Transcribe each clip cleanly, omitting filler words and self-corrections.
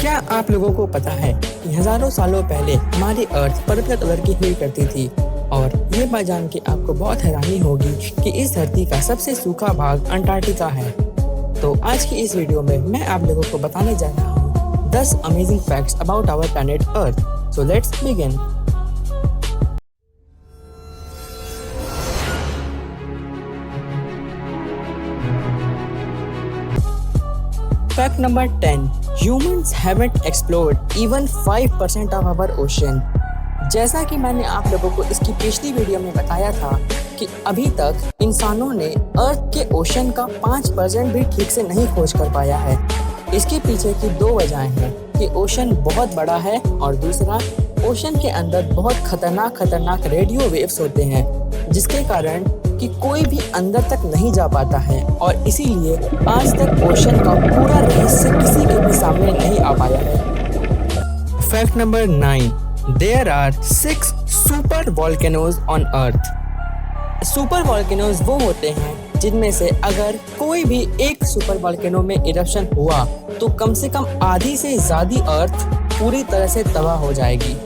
क्या आप लोगों को पता है कि हजारों सालों पहले हमारी अर्थ पर्पल कलर की हुई करती थी। और ये बात जान के आपको बहुत हैरानी होगी कि इस धरती का सबसे सूखा भाग अंटार्कटिका है। तो आज की इस वीडियो में मैं आप लोगों को बताने जा रहा हूँ 10 amazing facts about our planet Earth. So let's begin. Fact number 10. Humans haven't explored even 5% of our ocean. जैसा कि मैंने आप लोगों को इसकी पिछली वीडियो में बताया था कि अभी तक इंसानों ने अर्थ के ओशन का 5% भी ठीक से नहीं खोज कर पाया है। इसके पीछे की दो वजहें हैं कि ओशन बहुत बड़ा है और दूसरा ओशन के अंदर बहुत खतरनाक रेडियो वेव्स होते हैं, जिसके कारण कि कोई भी अंदर तक नहीं जा पाता है और इसीलिए आज तक ओशन का पूरा रहस्य किसी के भी सामने नहीं आ पाया है। Fact number 9. There are 6 super volcanoes on Earth. Super volcanoes वो होते हैं जिनमें से अगर कोई भी एक सुपर वोल्केनो में इरप्शन हुआ तो कम से कम आधी से ज्यादा अर्थ पूरी तरह से तबाह हो जाएगी।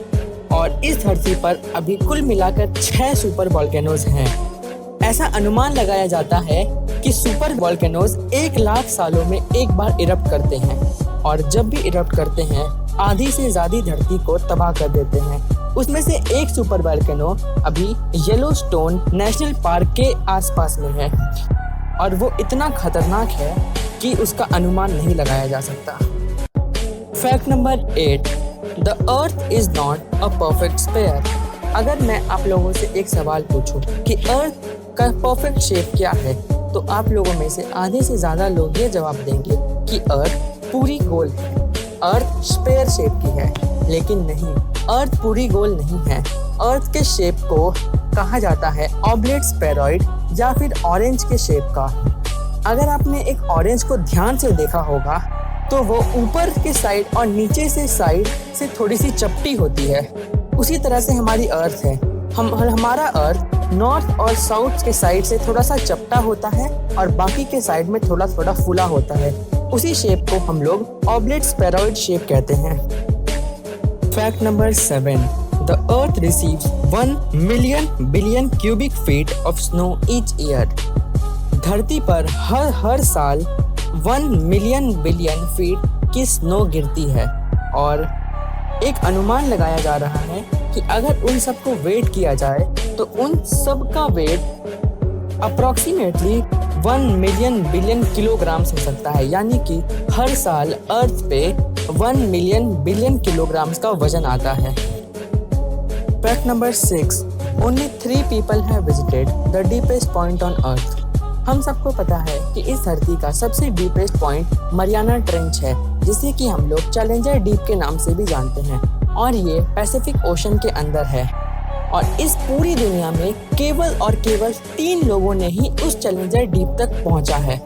और इस धरती पर अभी कुल मिलाकर 6 सुपर वोल्केनोज हैं। ऐसा अनुमान लगाया जाता है कि सुपर वोल्केनोज 1 लाख सालों में एक बार इरप्ट करते हैं और जब भी इरप्ट करते हैं आधी से ज्यादा धरती को तबाह कर देते हैं। उसमें से एक सुपर वोल्केनो अभी येलोस्टोन नेशनल पार्क के आसपास में है और वो इतना खतरनाक है कि उसका अनुमान नहीं लगाया जा सकता। Fact number 8. The earth is not a perfect sphere. अगर मैं आप लोगों से एक सवाल पूछूं कि अर्थ का परफेक्ट शेप क्या है तो आप लोगों में से आधे से ज्यादा लोग ये जवाब देंगे कि अर्थ पूरी गोल है, अर्थ स्फीयर शेप की है। लेकिन नहीं, अर्थ पूरी गोल नहीं है। अर्थ के शेप को कहा जाता है ऑब्लेट स्फेरॉइड या फिर ऑरेंज के शेप का। अगर आपने एक ऑरेंज को ध्यान से देखा होगा तो वो ऊपर के साइड और नीचे से साइड से थोड़ी सी चपटी होती है। उसी तरह से हमारी अर्थ है। हमारा अर्थ नॉर्थ और साउथ के साइड से थोड़ा सा चपटा होता है और बाकी के साइड में थोड़ा थोड़ा फूला होता है। उसी शेप को हम लोग ऑब्लेट स्फेरॉइड शेप कहते हैं। Fact number 7. The earth receives 1 million billion cubic feet of snow each year. धरती पर हर साल 1 मिलियन बिलियन फीट की स्नो गिरती है और एक अनुमान लगाया जा रहा है कि अगर उन सब को वेट किया जाए तो उन सब का wait approximately 1 million billion kilograms हो सकता है। यानी कि हर साल अर्थ पे 1 मिलियन बिलियन किलोग्राम्स का वजन आता है। Fact number 6. Only 3 people have visited the deepest point on earth. हम सबको पता है कि इस धरती का सबसे डीपेस्ट पॉइंट मरियाना ट्रेंच है, जिसे कि हम लोग चैलेंजर डीप के नाम से भी जानते हैं और ये पैसिफिक ओशन के अंदर है। और इस पूरी दुनिया में केवल और केवल 3 लोगों ने ही उस चैलेंजर डीप तक पहुंचा है,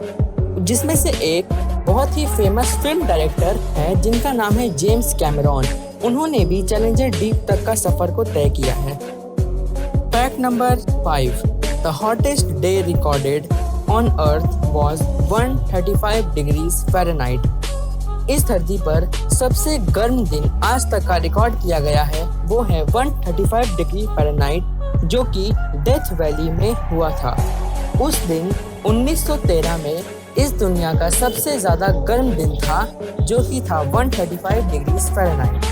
जिसमें से एक बहुत ही फेमस फिल्म डायरेक्टर है जिनका नाम है जेम्स कैमरॉन। उन्होंने भी चैलेंजर डीप तक का सफर को तय किया है। Fact number 5. The hottest day recorded on earth was 135 degrees Fahrenheit. इस धरती पर सबसे गर्म दिन आज तक का रिकॉर्ड किया गया है वो है 135 डिग्री फ़ारेनहाइट, जो कि डेथ वैली में हुआ था। उस दिन 1913 में इस दुनिया का सबसे ज़्यादा गर्म दिन था, जो कि था 135 degrees Fahrenheit.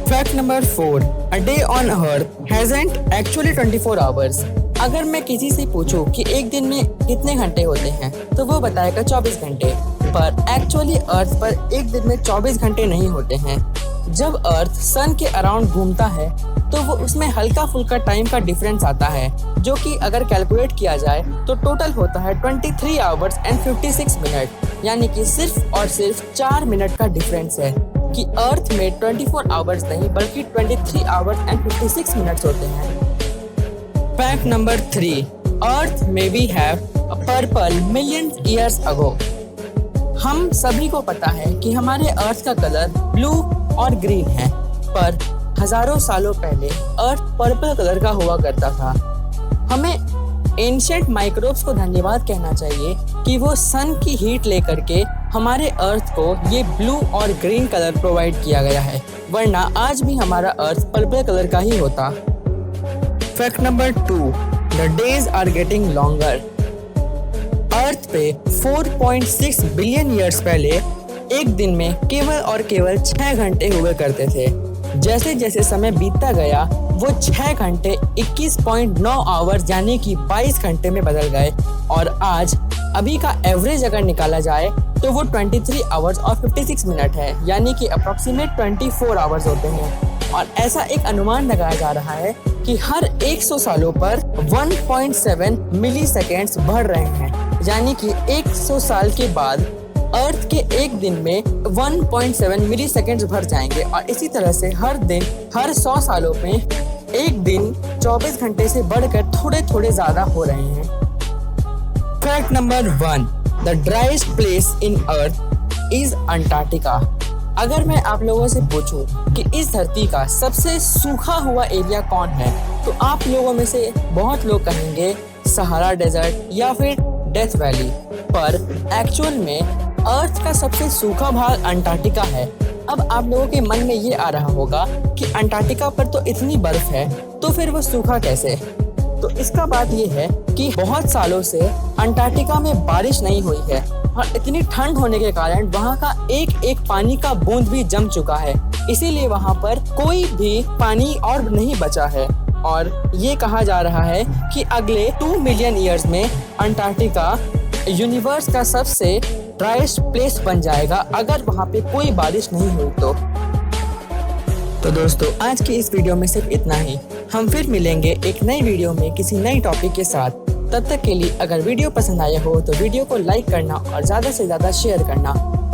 Fact number 4. A day on earth hasn't actually 24 hours. अगर मैं किसी से पूछूं कि एक दिन में कितने घंटे होते हैं तो वो बताएगा 24 घंटे, पर एक्चुअली अर्थ पर एक दिन में 24 घंटे नहीं होते हैं। जब अर्थ सन के अराउंड घूमता है तो वो उसमें हल्का फुल्का टाइम का डिफरेंस आता है, जो कि अगर कैलकुलेट किया जाए तो टोटल होता है 23 आवर्स एंड 56 मिनट। यानी कि सिर्फ और सिर्फ 4 मिनट का डिफरेंस है कि अर्थ में 24 आवर्स नहीं बल्कि 23 आवर्स एंड 56 मिनट्स होते हैं। Fact number 3. Earth may be have a purple millions years ago. हम सभी को पता है कि हमारे अर्थ का कलर ब्लू और ग्रीन है, पर हजारों सालों पहले अर्थ पर्पल कलर का हुआ करता था। हमें एंशिएंट माइक्रोब्स को धन्यवाद कहना चाहिए कि वो सन की हीट लेकर के हमारे अर्थ को ये ब्लू और ग्रीन कलर प्रोवाइड किया गया है, वरना आज भी हमारा अर्थ पर्पल कलर का ही होता। Fact number 2, the days are getting longer. Earth पे 4.6 बिलियन ईयर्स पहले एक दिन में केवल और केवल 6 घंटे हुए करते थे। जैसे जैसे समय बीतता गया वो 6 घंटे 21.9 आवर्स यानी कि 22 घंटे में बदल गए और आज अभी का एवरेज अगर निकाला जाए तो वो 23 आवर्स और 56 मिनट है, यानी कि अप्रोक्सीमेट 24 आवर्स होते हैं। और ऐसा एक अनुमान लगाया जा रहा है कि हर 100 सालों पर 1.7 मिली सेकेंड्स बढ़ रहे हैं, यानी कि 100 साल के बाद अर्थ के एक दिन में 1.7 मिली सेकेंड्स भर जाएंगे और इसी तरह से हर दिन हर 100 सालों में एक दिन 24 घंटे से बढ़कर थोड़े थोड़े ज्यादा हो रहे हैं। Fact number 1, the driest place in earth is Antarctica. अगर मैं आप लोगों से पूछूं कि इस धरती का सबसे सूखा हुआ एरिया कौन है, तो आप लोगों में से बहुत लोग कहेंगे सहारा डेजर्ट या फिर डेथ वैली, पर एक्चुअल में अर्थ का सबसे सूखा भाग अंटार्कटिका है। अब आप लोगों के मन में ये आ रहा होगा कि अंटार्कटिका पर तो इतनी बर्फ है, तो फिर वो सूखा कैसे? तो इसका बात ये है कि बहुत सालों से अंटार्कटिका में बारिश नहीं हुई है और इतनी ठंड होने के कारण वहाँ का एक एक पानी का बूंद भी जम चुका है, इसीलिए वहाँ पर कोई भी पानी और नहीं बचा है। और ये कहा जा रहा है कि अगले 2 मिलियन ईयर्स में अंटार्कटिका यूनिवर्स का सबसे ड्राइएस्ट प्लेस बन जाएगा अगर वहाँ पे कोई बारिश नहीं हुई तो दोस्तों आज की इस वीडियो में सिर्फ इतना ही। हम फिर मिलेंगे एक नई वीडियो में किसी नई टॉपिक के साथ। तब तक के लिए अगर वीडियो पसंद आया हो तो वीडियो को लाइक करना और ज़्यादा से ज़्यादा शेयर करना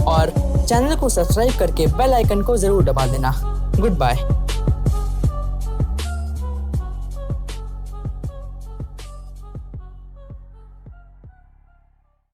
और चैनल को सब्सक्राइब करके बेल आइकन को ज़रूर दबा देना। Good bye.